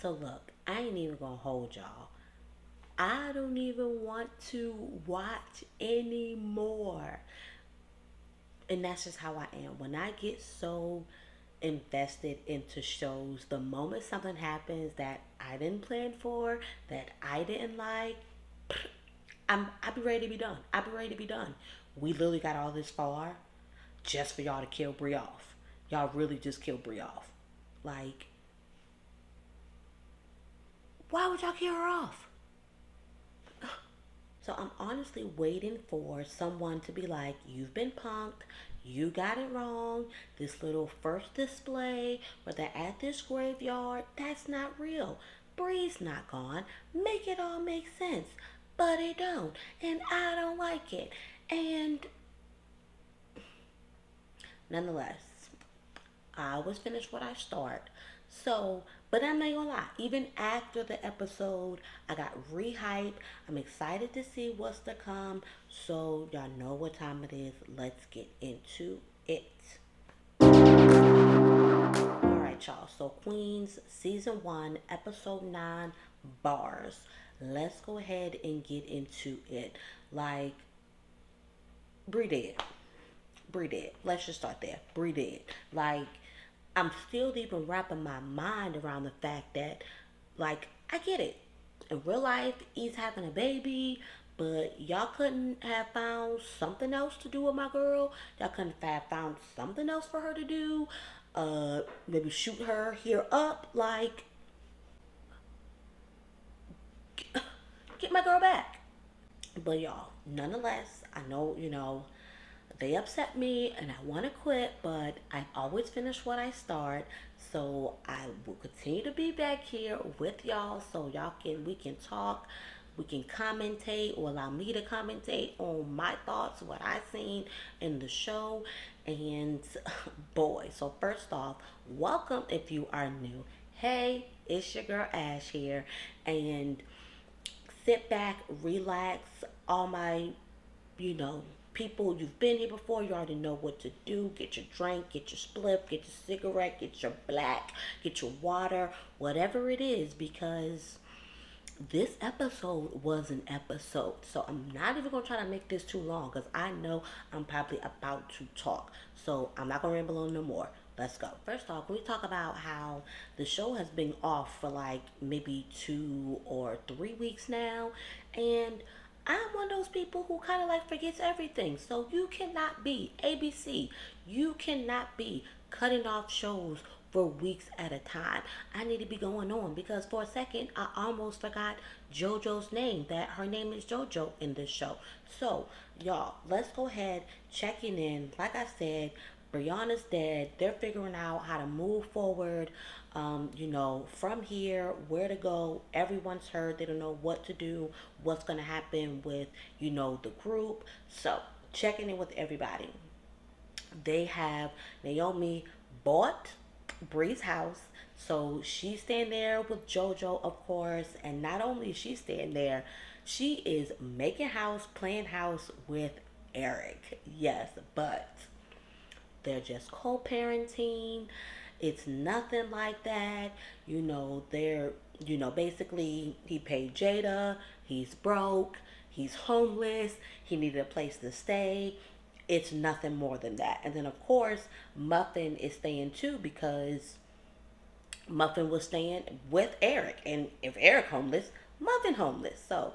So look, I ain't even gonna hold y'all. I don't even want to watch anymore. And that's just how I am. When I get so invested into shows, the moment something happens that I didn't plan for, that I didn't like, I'll be ready to be done. I'll be ready to be done. We literally got all this far just for y'all to kill Brie off. Y'all really just killed Brie off. Like, why would y'all kill her off? So I'm honestly waiting for someone to be like, you've been punked, you got it wrong. This little first display where they're at this graveyard, that's not real. Bree's not gone. Make it all make sense. But it don't. And I don't like it. And nonetheless, I always finish what I start. So, but I'm not gonna lie, even after the episode, I got re-hyped. I'm excited to see what's to come. So, y'all know what time it is. Let's get into it. Alright, y'all. So, Queens, Season 1, Episode 9, Bars. Let's go ahead and get into it. Like, Brie dead. Brie dead. Let's just start there. Brie dead. Like, I'm still even wrapping my mind around the fact that, like, I get it. In real life, he's having a baby, but y'all couldn't have found something else to do with my girl. Y'all couldn't have found something else for her to do. Maybe shoot her here up. Like, get my girl back. But y'all, nonetheless, I know, they upset me and I want to quit, but I always finish what I start. So I will continue to be back here with y'all so we can talk, we can commentate or allow me to commentate on my thoughts, what I seen in the show. And boy, so first off, welcome if you are new. Hey, it's your girl Ash here, and sit back, relax. All my, you know, people, you've been here before, you already know what to do. Get your drink, get your spliff, get your cigarette, get your black, get your water, whatever it is, because this episode was an episode. So I'm not even gonna try to make this too long because I know I'm probably about to talk. So I'm not gonna ramble on no more. Let's go. First off, we talk about how the show has been off for like maybe 2 or 3 weeks now, and I'm one of those people who kind of like forgets everything. So you cannot be ABC. You cannot be cutting off shows for weeks at a time. I need to be going on because for a second I almost forgot JoJo's name. That her name is JoJo in this show. So y'all, let's go ahead checking in. Like I said, Brianna's dead. They're figuring out how to move forward. From here, where to go. Everyone's hurt. They don't know what to do, what's going to happen with, the group. So, checking in with everybody. They have Naomi bought Bree's house. So she's staying there with JoJo, of course. And not only is she staying there, she is making house, playing house with Eric. Yes, but they're just co-parenting. It's nothing like that. Basically he paid Jada, he's broke, he's homeless, he needed a place to stay. It's nothing more than that. And then of course Muffin is staying too because Muffin was staying with Eric. And if Eric homeless, Muffin homeless. So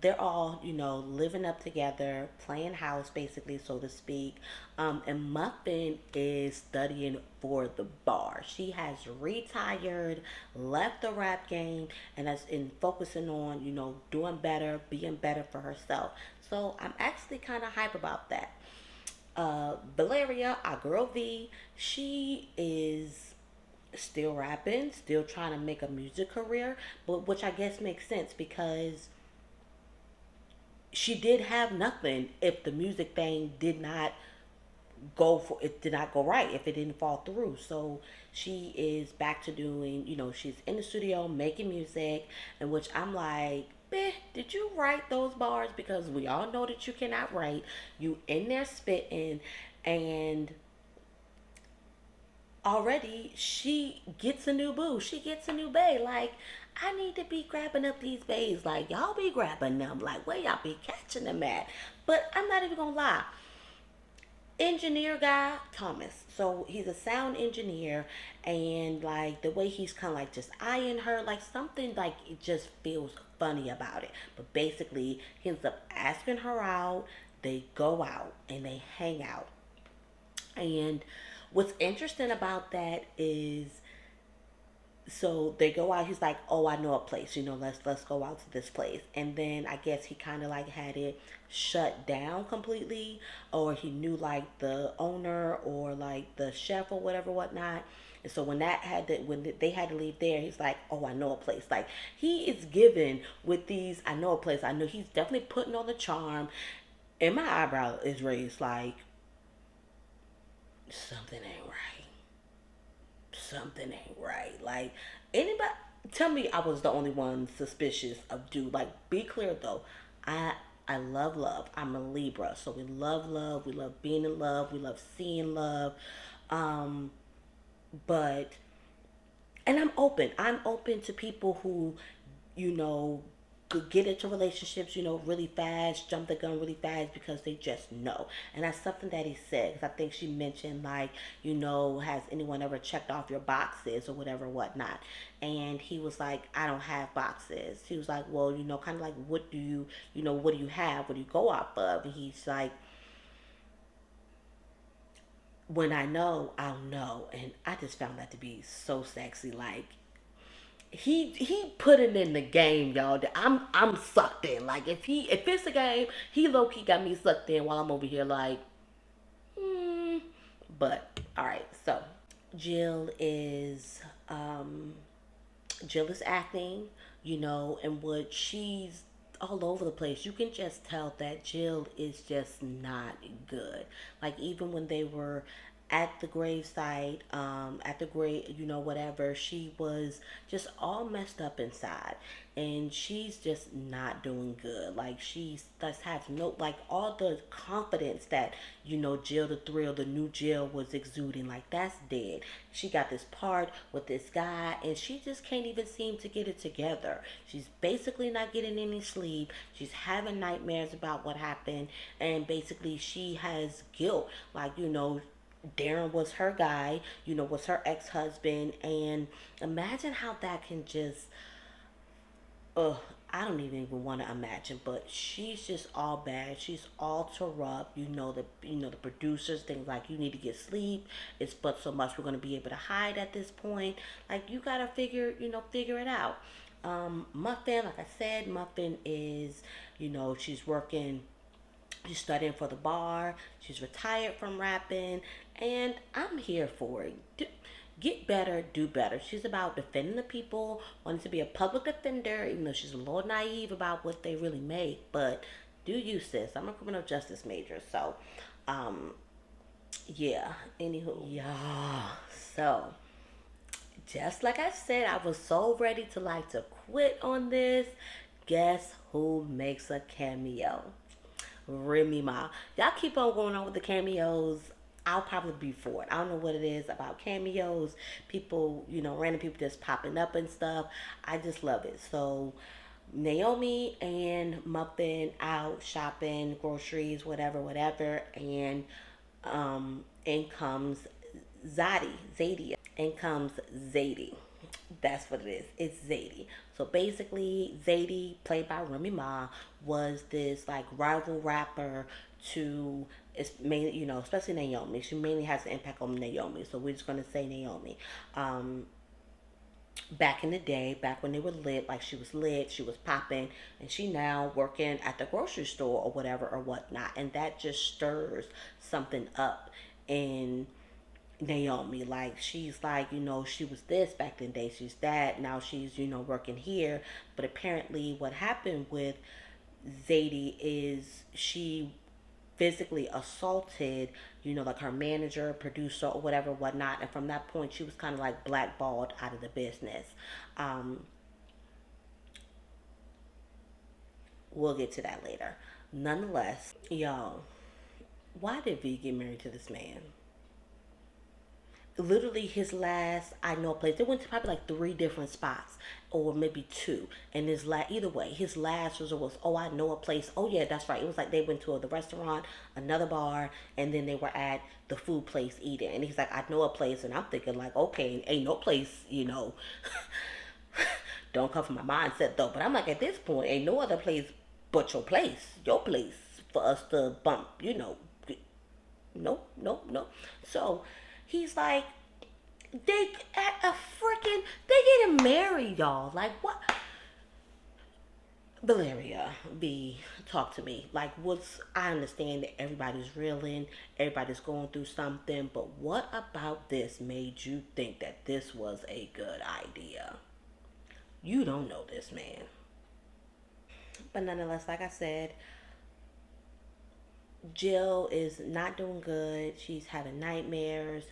they're all living up together, playing house basically, so to speak. And Muffin is studying for the bar. She has retired, left the rap game, and that's in focusing on doing better, being better for herself. So I'm actually kind of hype about that. Valeria, our girl V, she is still rapping, still trying to make a music career, but which I guess makes sense because she did have nothing if the music thing did not go right, if it didn't fall through. So she is back to doing, she's in the studio making music, and which I'm like, did you write those bars? Because we all know that you cannot write. You in there spitting, and already she gets a new boo. She gets a new bae. Like, I need to be grabbing up these bays. Like, y'all be grabbing them. Like, where y'all be catching them at? But I'm not even gonna lie. Engineer guy, Thomas. So he's a sound engineer, and like the way he's kind of like just eyeing her, like something like it just feels funny about it. But basically, he ends up asking her out. They go out and they hang out. And what's interesting about that is, so they go out. He's like, "Oh, I know a place. Let's go out to this place." And then I guess he kind of like had it shut down completely, or he knew like the owner or like the chef or whatever, whatnot. And so when they had to leave there, he's like, "Oh, I know a place." Like he is given with these, "I know a place." I know he's definitely putting on the charm, and my eyebrow is raised like something ain't right. Something ain't right. Like anybody tell me I was the only one suspicious of dude. Like be clear though. I I love love. I'm a Libra. So we love love. We love being in love. We love seeing love. Um but and I'm open. I'm open to people who, you know, could get into relationships, really fast, jump the gun really fast because they just know. And that's something that he said. Because I think she mentioned, like, has anyone ever checked off your boxes or whatever, whatnot? And he was like, I don't have boxes. He was like, well, kind of like, what do you have? What do you go off of? And he's like, when I know, I'll know. And I just found that to be so sexy. Like, he put it in the game, y'all. I'm sucked in. Like if it's a game, he low key got me sucked in while I'm over here like, hmm. But all right, so Jill is um Jill is acting, and what she's all over the place. You can just tell that Jill is just not good. Like even when they were at the gravesite, at the grave, whatever, she was just all messed up inside, and she's just not doing good. Like she's just has no like all the confidence that Jill the Thrill, the new Jill was exuding. Like that's dead. She got this part with this guy, and she just can't even seem to get it together. She's basically not getting any sleep. She's having nightmares about what happened, and basically she has guilt. Like Darren was her guy, was her ex husband, and imagine how that can just ugh, I don't even want to imagine, but she's just all bad. She's all tore up. The producers think like you need to get sleep. It's but so much we're gonna be able to hide at this point. Like you gotta figure it out. Muffin, like I said, Muffin is, she's working. She's studying for the bar. She's retired from rapping, and I'm here for it. Get better, do better. She's about defending the people, wanting to be a public defender, even though she's a little naive about what they really make. But do you, sis? I'm a criminal justice major, so um, yeah. Anywho, yeah. So just like I said, I was so ready to like to quit on this. Guess who makes a cameo? Remy Ma. Y'all keep on going on with the cameos. I'll probably be for it. I don't know what it is about cameos. People, random people just popping up and stuff. I just love it. So Naomi and Muffin out shopping, groceries, whatever, whatever, and in comes Zadie. In comes Zadie. That's what it is. It's Zadie. So basically, Zadie, played by Remy Ma, was this like rival rapper to it's mainly especially Naomi. She mainly has an impact on Naomi. So we're just gonna say Naomi. Um, Back in the day, back when they were lit, like she was popping, and she now working at the grocery store or whatever or whatnot, and that just stirs something up in Naomi. Like she's like, she was this back in the day, she's that, now she's, working here. But apparently what happened with Zadie is she physically assaulted, like her manager, producer, or whatever, whatnot. And from that point, she was kind of like blackballed out of the business. Um, we'll get to that later. Nonetheless, y'all, why did V get married to this man? literally his last I know place. They went to probably like three different spots, or maybe two. And his last, either way, his last resort was, oh, I know a place. Oh yeah, that's right. It was like they went to the restaurant, another bar, and then they were at the food place eating. And he's like, I know a place, and I'm thinking like, okay, ain't no place, don't come from my mindset though. But I'm like, at this point, ain't no other place but your place for us to bump. Nope, nope, nope. So he's like, they at a freaking they getting married, y'all. Like what? Valeria, B, talk to me. Like, what's I understand that everybody's reeling, everybody's going through something, but what about this made you think that this was a good idea? You don't know this man. But nonetheless, like I said, Jill is not doing good. She's having nightmares.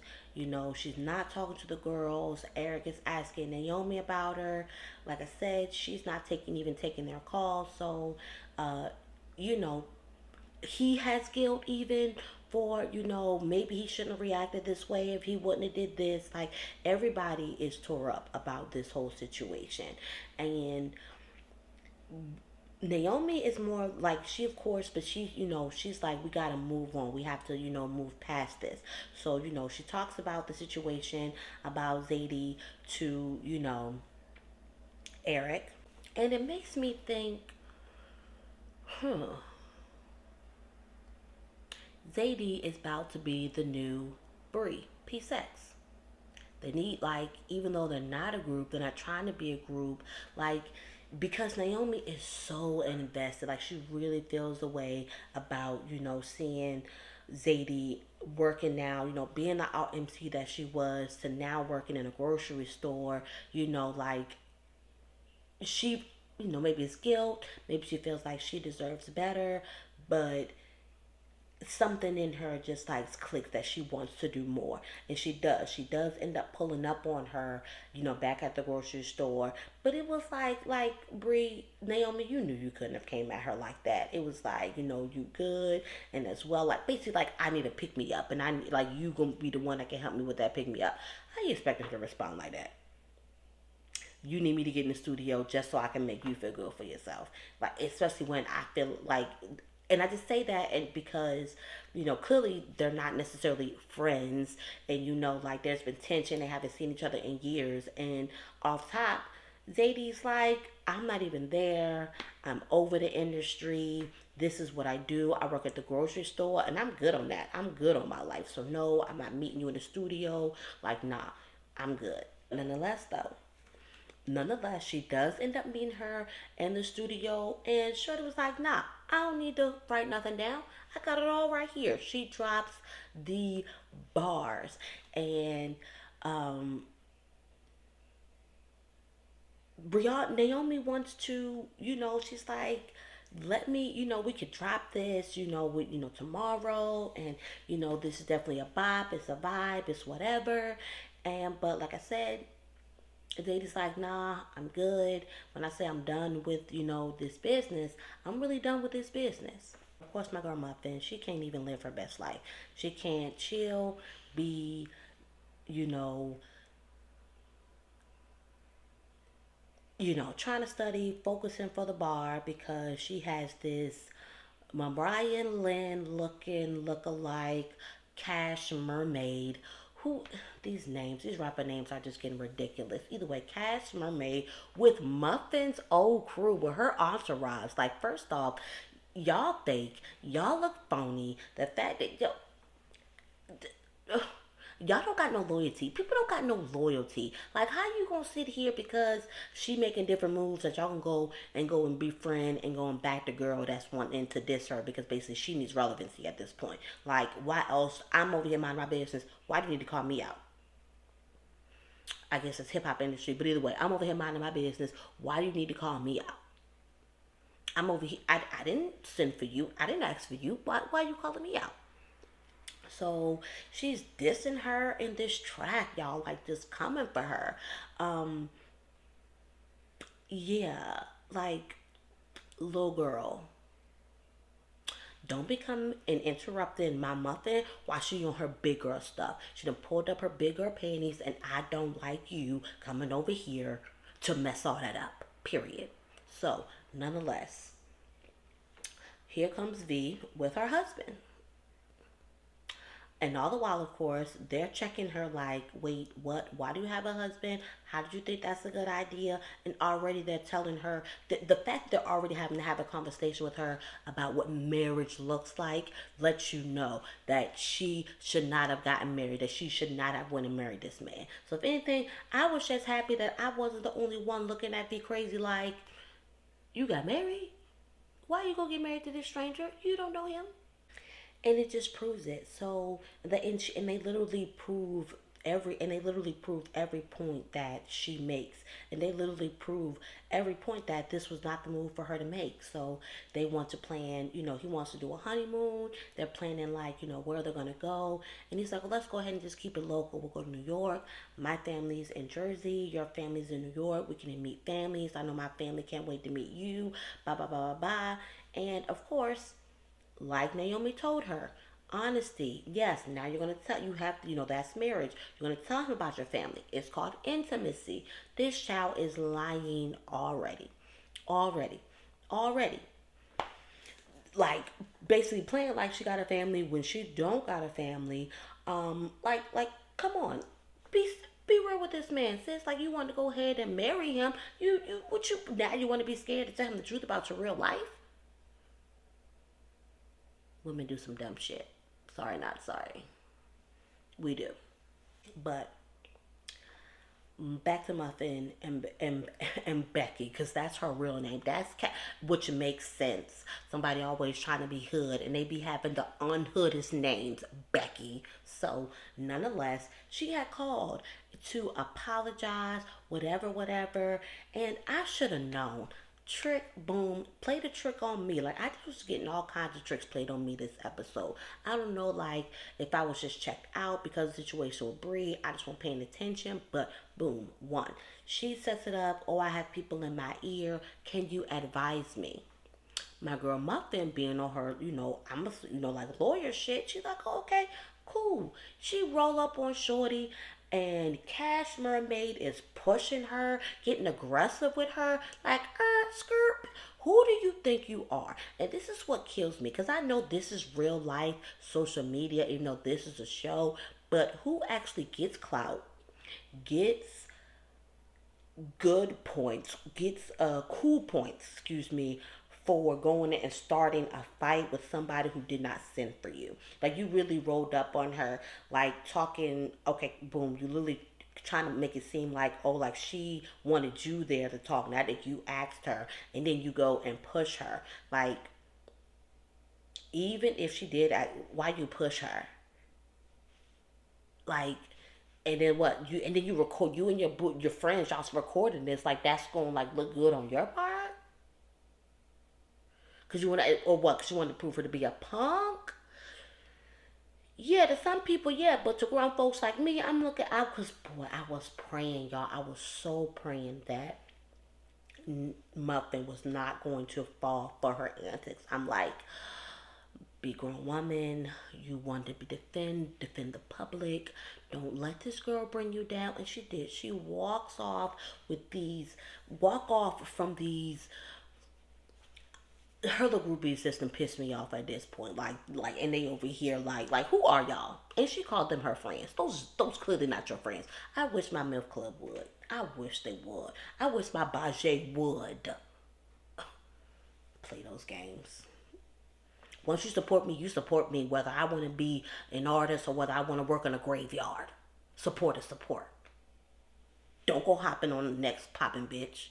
She's not talking to the girls. Eric is asking Naomi about her. Like I said, she's not taking their calls. So, uh, you know, he has guilt even for, maybe he shouldn't have reacted this way if he wouldn't have did this. Like everybody is tore up about this whole situation. And Naomi is more like she, of course, but she's like, we gotta move on. We have to, move past this. So, she talks about the situation about Zadie to, Eric. And it makes me think, huh, Zadie is about to be the new Brie, P6. They need, like, even though they're not a group, they're not trying to be a group, like, because Naomi is so invested, like she really feels the way about, seeing Zadie working now, being the out MC that she was to now working in a grocery store, like she, maybe it's guilt, maybe she feels like she deserves better, but something in her just like clicks that she wants to do more, and she does end up pulling up on her, back at the grocery store. But it was like Brie, Naomi, you knew you couldn't have came at her like that. It was like, you good, and as well, like basically like, I need to pick me up, and I need, like, you gonna be the one that can help me with that pick me up. How you expecting her to respond like that? You need me to get in the studio just so I can make you feel good for yourself. Like, especially when I feel like, and I just say that, and because, clearly they're not necessarily friends, and like there's been tension, they haven't seen each other in years, and off top, Zadie's like, I'm not even there. I'm over the industry. This is what I do. I work at the grocery store, and I'm good on that. I'm good on my life. So no, I'm not meeting you in the studio. Like, nah, I'm good. Nonetheless, though, nonetheless, she does end up meeting her in the studio, and Shorty was like, nah, I don't need to write nothing down. I got it all right here. She drops the bars, and um, Naomi wants to, she's like, let me, we could drop this, tomorrow, and this is definitely a bop, it's a vibe, it's whatever. And but like I said, they just like, nah, I'm good. When I say I'm done with, this business, I'm really done with this business. Of course, my girl Muffin, she can't even live her best life. She can't chill, be, you know, trying to study, focusing for the bar because she has this Mariah Lynn looking look-alike Cash Mermaid. Who these rapper names are just getting ridiculous. Either way, Cash Mermaid with Muffin's old crew with her entourage. Like, first off, y'all think y'all look phony. The fact that y'all don't got no loyalty. People don't got no loyalty. Like, how you gonna sit here because she making different moves that y'all can go and befriend and go and back the girl that's wanting to diss her because basically she needs relevancy at this point. Like, why else? I'm over here minding my business. Why do you need to call me out? I guess it's hip hop industry, but either way, I'm over here minding my business. Why do you need to call me out? I'm over here. I didn't send for you. I didn't ask for you. Why are you calling me out? So she's dissing her in this track, y'all, like just coming for her. Um, yeah, like, little girl, Don't be coming and interrupting my muffin while she on her big girl stuff. She done pulled up her big girl panties, and I don't like you coming over here to mess all that up. Period. So, nonetheless, here comes V with her husband. And all the while, of course, they're checking her like, wait, what? Why do you have a husband? How did you think that's a good idea? And already they're telling her, the fact they're already having to have a conversation with her about what marriage looks like lets you know that she should not have gotten married, that she should not have went and married this man. So if anything, I was just happy that I wasn't the only one looking at me crazy like, you got married? Why you gonna get married to this stranger? You don't know him. And it just proves it. So and they literally prove every point that she makes, and they literally prove every point that this was not the move for her to make. So they want to plan, he wants to do a honeymoon. They're planning like, where they're gonna go, and he's like, well, let's go ahead and just keep it local. We'll go to New York. My family's in Jersey, your family's in New York. We can meet families. I know my family can't wait to meet you. Blah blah blah blah blah. And of course, like Naomi told her, honesty. Yes, now you're going to tell, you have to, that's marriage. You're going to tell him about your family. It's called intimacy. This child is lying already. Already. Already. Like, basically playing like she got a family when she don't got a family. Like, come on. Be real with this man, sis. Like, you want to go ahead and marry him. Now you want to be scared to tell him the truth about your real life? Women do some dumb shit. Sorry, not sorry. We do. But back to Muffin and Becky, because that's her real name. Which makes sense. Somebody always trying to be hood, and they be having the unhoodest names, Becky. So, nonetheless, she had called to apologize, whatever, and I should have known. Trick, boom, play the trick on me. Like, I just was getting all kinds of tricks played on me this episode. I don't know, like, if I was just checked out because of the situation with Bree. I just wasn't paying attention, but boom, one. She sets it up, oh, I have people in my ear. Can you advise me? My girl Muffin being on her, like lawyer shit. She's like, oh, okay, cool. She roll up on Shorty, and Cash Mermaid is pushing her, getting aggressive with her, like, skirt. Who do you think you are? And this is what kills me, because I know this is real life social media, even though this is a show, but who actually gets clout, gets good points, gets cool points, excuse me, for going and starting a fight with somebody who did not send for you. Like, you really rolled up on her, like, talking, okay, boom, you literally trying to make it seem like, oh, like she wanted you there to talk, not that you asked her, and then you go and push her. Like, even if she did, why you push her? Like, and then what? And then you record, you and your friends, y'all's recording this, like, that's going to, like, look good on your part? Because you want to, or what? Because you want to prove her to be a punk? Yeah, to some people, yeah. But to grown folks like me, I was praying, y'all. I was so praying that Muffin was not going to fall for her antics. I'm like, be grown woman. You want to defend the public. Don't let this girl bring you down. And she did. She walk off from these. Her little groupie system pissed me off at this point. And they over here like, who are y'all? And she called them her friends. Those clearly not your friends. I wish my MILF Club would. I wish they would. I wish my Bajay would play those games. Once you support me, whether I want to be an artist or whether I want to work in a graveyard. Support is support. Don't go hopping on the next popping bitch.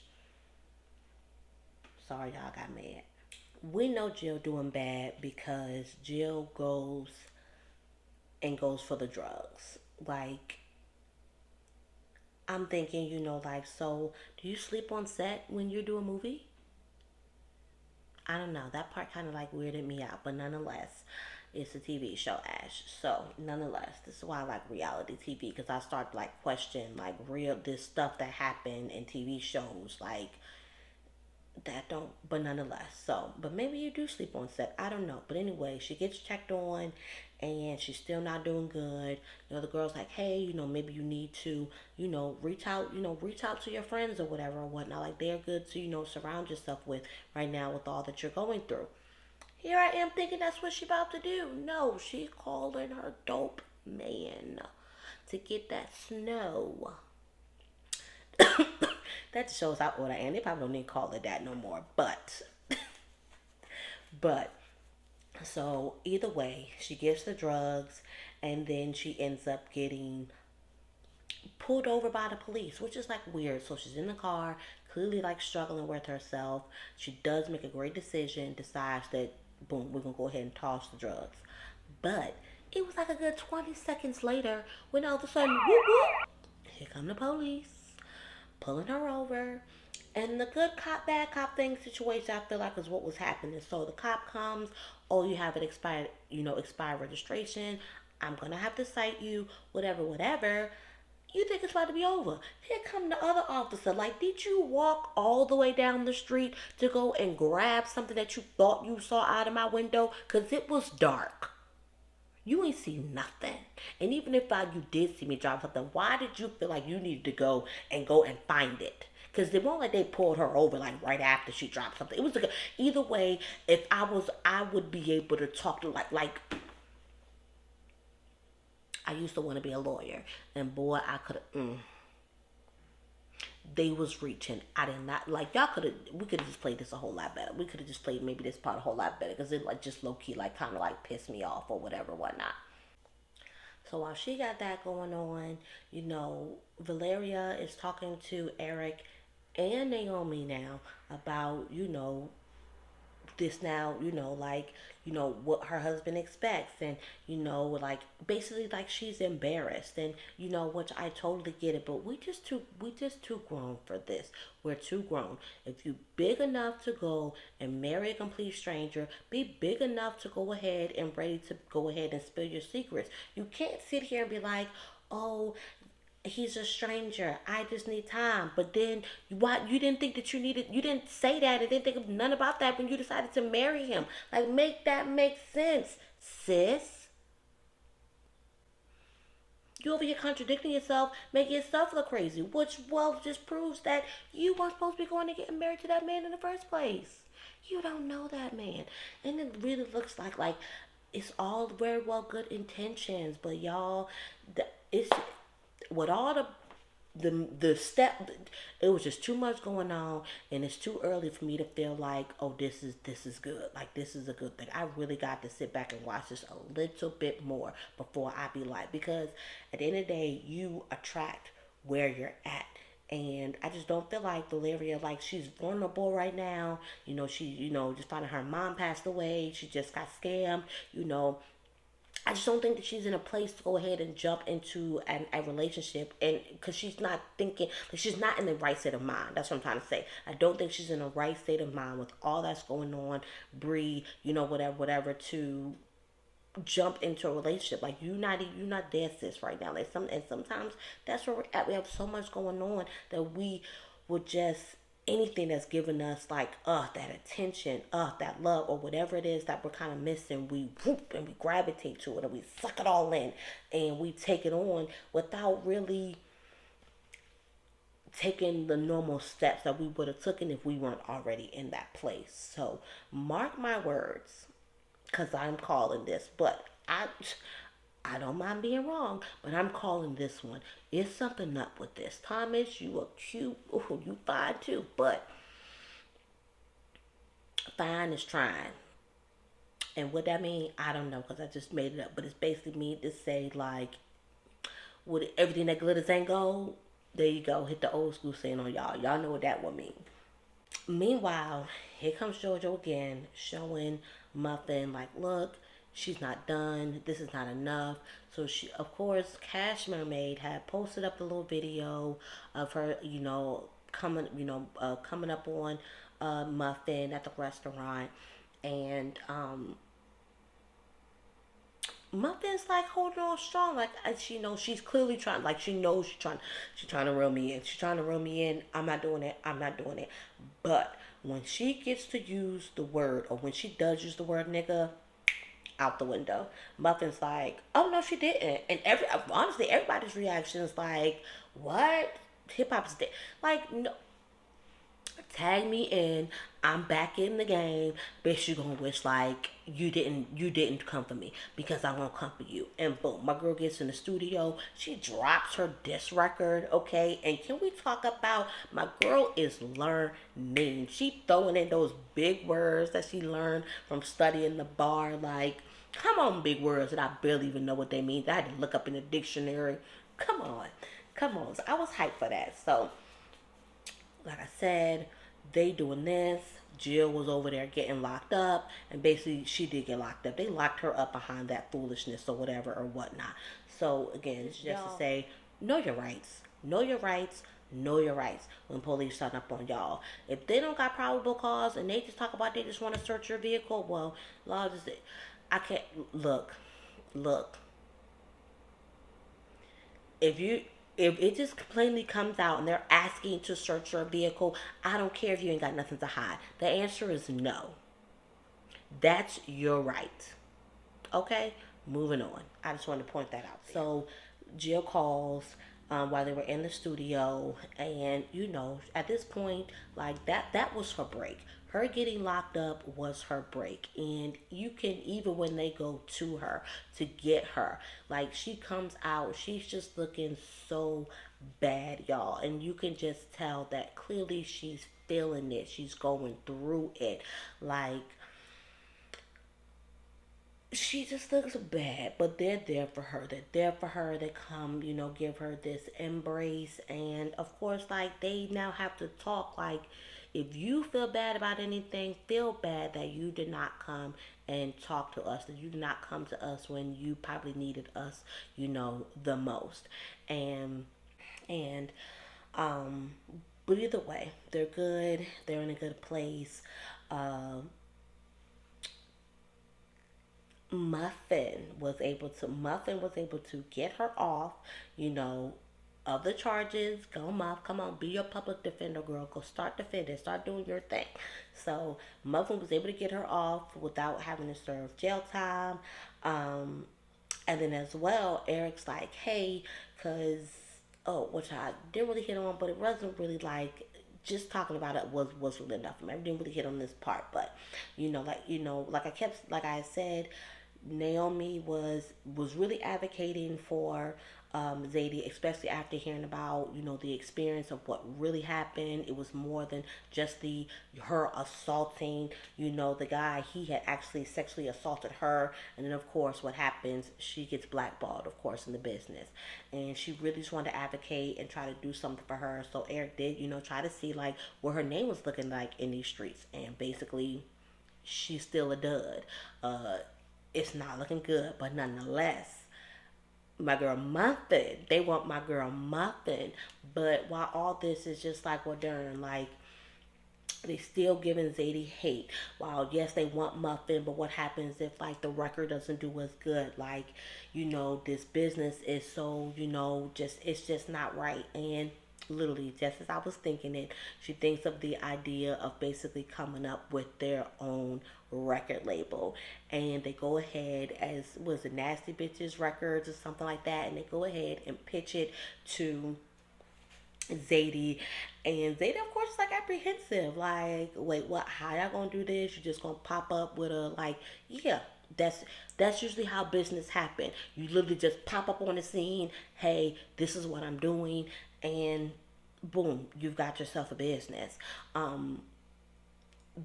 Sorry y'all got mad. We know Jill doing bad because Jill goes for the drugs. Like, I'm thinking, so do you sleep on set when you do a movie? I don't know. That part kind of like weirded me out, but nonetheless, it's a TV show, Ash. So, nonetheless, this is why I like reality TV, because I start to like question like this stuff that happened in TV shows, like, That don't, but nonetheless. So, but maybe you do sleep on set. I don't know. But anyway, she gets checked on, and she's still not doing good. The girl's like, hey, maybe you need to, reach out to your friends or whatever or whatnot. Like they're good to, surround yourself with right now with all that you're going through. Here I am thinking that's what she about to do. No, she calling her dope man to get that snow. That shows how old I am. They probably don't need to call it that no more. But so either way, she gets the drugs, and then she ends up getting pulled over by the police, which is like weird. So she's in the car, clearly like struggling with herself. She does make a great decision, decides that boom, we're gonna go ahead and toss the drugs. But it was like a good 20 seconds later when all of a sudden, whoop whoop, here come the police, pulling her over. And the good cop, bad cop thing situation, I feel like is what was happening. So the cop comes, oh, you have an expired, expired registration. I'm gonna have to cite you, whatever, whatever. You think it's about to be over. Here come the other officer. Like, did you walk all the way down the street to go and grab something that you thought you saw out of my window? Because it was dark. You ain't see nothing. And even if you did see me drop something, why did you feel like you needed to go and find it? Because it wasn't like they pulled her over like right after she dropped something. It was like either way. If I would be able to talk to like I used to want to be a lawyer, and boy, I could have. They was reaching. I did not like y'all. Could have. We could have just played this a whole lot better. We could have just played maybe this part a whole lot better because it like just low key like kind of like pissed me off or whatever whatnot. So while she got that going on, Valeria is talking to Eric and Naomi now about this now, like, what her husband expects, and, like basically like she's embarrassed, and which I totally get it, but we just too grown for this. We're too grown. If you big enough to go and marry a complete stranger, be big enough to go ahead and ready to go ahead and spill your secrets. You can't sit here and be like, oh, he's a stranger. I just need time. But then why you didn't think that you didn't say that and didn't think of none about that when you decided to marry him. Like make that make sense, sis. You over here contradicting yourself, making yourself look crazy, which well just proves that you weren't supposed to be going to get married to that man in the first place. You don't know that man. And it really looks like it's all very well good intentions, but y'all, it's with all the step, it was just too much going on, and it's too early for me to feel like, oh, this is good, like this is a good thing. I really got to sit back and watch this a little bit more before I be like, because at the end of the day you attract where you're at. And I just don't feel like Valeria, like she's vulnerable right now. She, just finding her mom passed away. She just got scammed. You know, I just don't think that she's in a place to go ahead and jump into a relationship, and because she's not thinking, like she's not in the right state of mind. That's what I'm trying to say. I don't think she's in the right state of mind with all that's going on. Bree, whatever, to jump into a relationship. Like you're not there, sis, right now. And sometimes that's where we're at. We have so much going on that we would just anything that's giving us like that attention, that love, or whatever it is that we're kind of missing, we whoop and we gravitate to it and we suck it all in and we take it on without really taking the normal steps that we would have taken if we weren't already in that place. So mark my words, because I'm calling this, but I don't mind being wrong, but I'm calling this one. It's something up with this. Thomas, you are cute. Ooh, you fine too, but fine is trying. And what that mean, I don't know, because I just made it up. But it's basically me to say like, with everything that glitters ain't gold. There you go. Hit the old school saying on y'all. Y'all know what that would mean. Meanwhile, here comes JoJo again, showing Muffin like, look, she's not done. This is not enough. So she, of course, Cash Mermaid had posted up a little video of her, coming up on Muffin at the restaurant, and Muffin's like holding on strong, like she knows she's clearly trying, like she knows she's trying to reel me in. She's trying to reel me in. I'm not doing it. I'm not doing it. But when she gets to use the word, or when she does use the word nigga, out the window. Muffin's like, oh no, she didn't. And honestly, everybody's reaction is like, what? Hip hop's dead. Like, no, tag me in. I'm back in the game. Bitch, you gonna wish like you didn't come for me because I won't come for you. And boom, my girl gets in the studio. She drops her diss record, okay? And can we talk about my girl is learning. She throwing in those big words that she learned from studying the bar. Like, come on, big words that I barely even know what they mean. I had to look up in the dictionary. Come on. Come on. So I was hyped for that. So like I said, they doing this. Jill was over there getting locked up, and basically she did get locked up. They locked her up behind that foolishness or whatever or whatnot. So again, it's just to say, know your rights. Know your rights. Know your rights when police start up on y'all. If they don't got probable cause and they just talk about they just want to search your vehicle, well, law just I can't look. If you if it just plainly comes out and they're asking to search your vehicle, I don't care if you ain't got nothing to hide. The answer is no. That's your right. Okay, moving on. I just wanted to point that out. So Jill calls while they were in the studio, and at this point, like that was her break. Her getting locked up was her break, and you can even when they go to her to get her, like she comes out, she's just looking so bad, y'all, and you can just tell that clearly she's feeling it. She's going through it, like she just looks bad, but they're there for her. They're there for her. They come, give her this embrace. And of course, like they now have to talk. Like, if you feel bad about anything, feel bad that you did not come and talk to us, that you did not come to us when you probably needed us, the most. And, and, um, but either way, they're good. They're in a good place. Um, Muffin was able to get her off, you know, of the charges. Go Muff, come on, be your public defender, girl. Go start defending, start doing your thing. So Muffin was able to get her off without having to serve jail time. Um, and then as well, Eric's like, hey, cause which I didn't really hit on, but it wasn't really like just talking about it was really enough for me. I didn't really hit on this part, but like I said, Naomi was really advocating for Zadie, especially after hearing about the experience of what really happened. It was more than just the her assaulting the guy. He had actually sexually assaulted her, and then of course what happens? She gets blackballed, of course, in the business, and she really just wanted to advocate and try to do something for her. So Eric did try to see like what her name was looking like in these streets, and basically she's still a dud. It's not looking good, but nonetheless, my girl Muffin, they want my girl Muffin. But while all this is just like, well, darn, like they still giving Zadie hate. While yes, they want Muffin, but what happens if like the record doesn't do as good? Like, this business is so, just it's just not right. And literally, just as I was thinking it, she thinks of the idea of basically coming up with their own record label. And they go ahead as was it Nasty Bitches Records or something like that, and they go ahead and pitch it to Zadie, and Zadie, of course, is like apprehensive. Like, wait, what? How y'all gonna do this? You just gonna pop up with a like? Yeah, that's usually how business happen. You literally just pop up on the scene. Hey, this is what I'm doing, and boom, you've got yourself a business.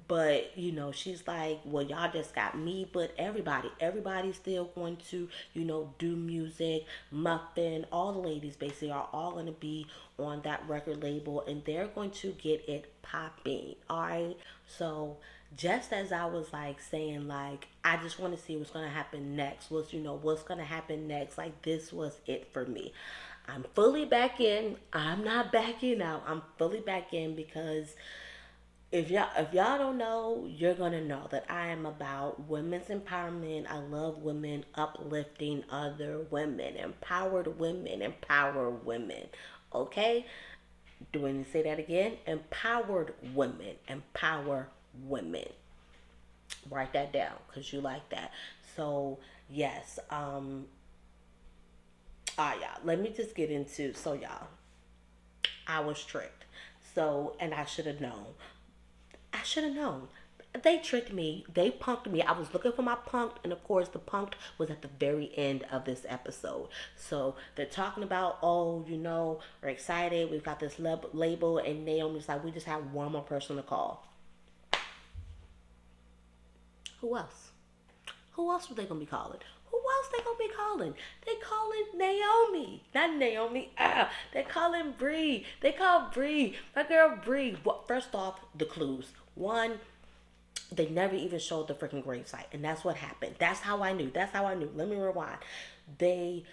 But she's like, well, y'all just got me, but everybody's still going to do music. Muffin, all the ladies basically are all going to be on that record label, and they're going to get it popping. All right, so just as I was like saying, like I just want to see what's going to happen next. What's going to happen next. Like this was it for me. I'm fully back in. I'm not backing out. I'm fully back in because if y'all don't know, you're gonna know that I am about women's empowerment. I love women uplifting other women. Empowered women empower women. Okay? Do I need to say that again? Empowered women empower women. Write that down because you like that. So yes, y'all, let me just get into, so y'all, I was tricked. So, and I should have known. I should have known. They tricked me. They punked me. I was looking for my punked, and of course, the punked was at the very end of this episode. So they're talking about, oh, we're excited. We've got this label, and Naomi's like, we just have one more person to call. Who else? Who else were they gonna be calling? Who else they gonna be calling? They calling Naomi, not Naomi. They calling Bree. They call Bree, my girl Bree. First off, the clues. One, they never even showed the freaking gravesite, and that's what happened. That's how I knew. That's how I knew. Let me rewind. They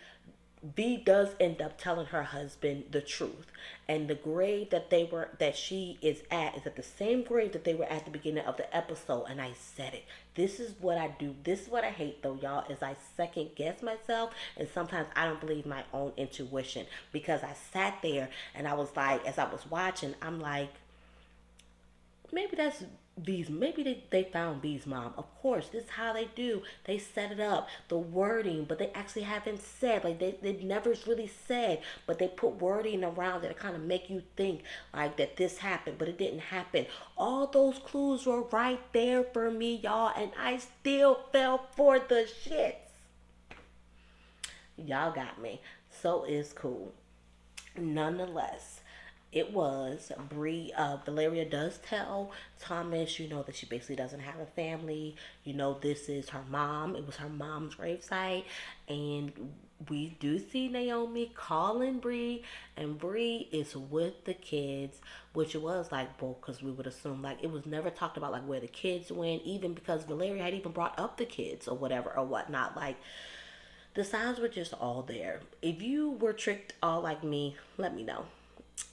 V does end up telling her husband the truth, and the grave that she is at the same grave that they were at the beginning of the episode. And I said it. This is what I do. This is what I hate, though, y'all, is I second guess myself, and sometimes I don't believe my own intuition, because I sat there and I was like, as I was watching, I'm like, maybe that's B's. Maybe they found B's mom. Of course, this is how they do. They set it up, the wording, but they actually haven't said. Like, they never really said, but they put wording around it to kind of make you think like that this happened, but it didn't happen. All those clues were right there for me, y'all, and I still fell for the shits. Y'all got me. So it's cool. Nonetheless, it was Bree. Valeria does tell Thomas, that she basically doesn't have a family. This is her mom. It was her mom's gravesite, and we do see Naomi calling Bree, and Bree is with the kids, which it was like, well, because we would assume, like, it was never talked about, like, where the kids went, even because Valeria had even brought up the kids or whatever or whatnot. Like, the signs were just all there. If you were tricked all like me, let me know.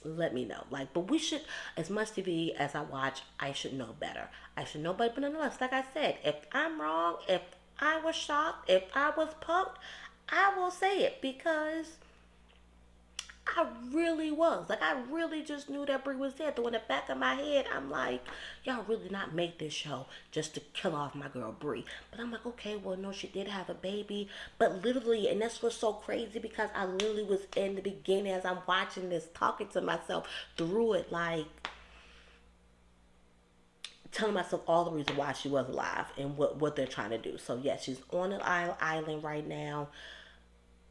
Let me know. Like, but we should, as much TV as I watch, I should know better. I should know better. But nonetheless, like I said, if I'm wrong, if I was shocked, if I was punked, I will say it, because I really was. Like, I really just knew that Brie was dead. Though in the back of my head, I'm like, y'all really not make this show just to kill off my girl Brie. But I'm like, okay, well, no, she did have a baby. But literally, and that's what's so crazy, because I literally was in the beginning as I'm watching this, talking to myself through it, like, telling myself all the reasons why she was alive and what they're trying to do. So, yes, she's on an island right now.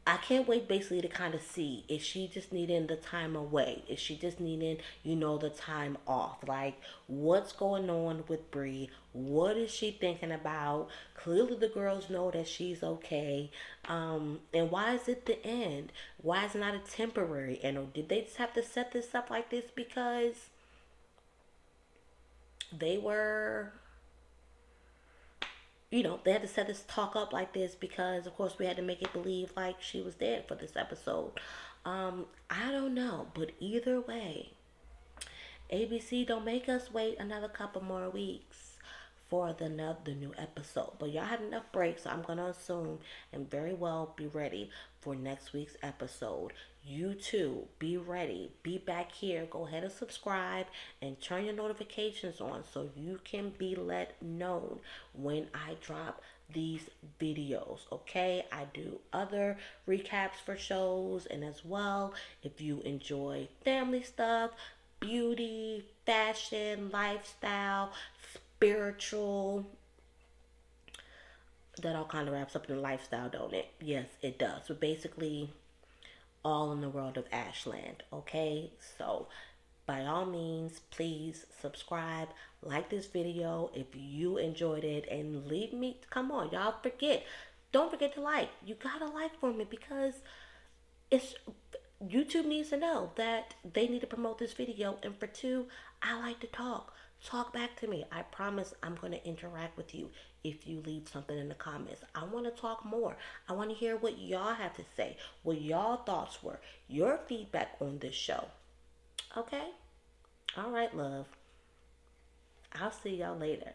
I can't wait basically to kind of see, is she just needing the time away? Is she just needing, the time off? Like, what's going on with Bree? What is she thinking about? Clearly the girls know that she's okay. And why is it the end? Why is it not a temporary end? Or did they just have to set this up like this because they were, they had to set this talk up like this because, of course, we had to make it believe like she was dead for this episode. I don't know, but either way, ABC, don't make us wait another couple more weeks for the new episode. But y'all had enough breaks, so I'm gonna assume and very well be ready for next week's episode. You too, be ready. Be back here. Go ahead and subscribe and turn your notifications on so you can be let known when I drop these videos. Okay, I do other recaps for shows, and as well, if you enjoy family stuff, beauty, fashion, lifestyle, spiritual, that all kind of wraps up in lifestyle, don't it? Yes, it does. So basically, all in the world of Ashland. Okay, so by all means, please subscribe, like this video if you enjoyed it, and leave me, come on, y'all, don't forget to like. You gotta like for me, because it's, YouTube needs to know that they need to promote this video. And for two, I like to talk. Talk back to me. I promise I'm going to interact with you if you leave something in the comments. I want to talk more. I want to hear what y'all have to say, what y'all thoughts were, your feedback on this show. Okay? All right, love. I'll see y'all later.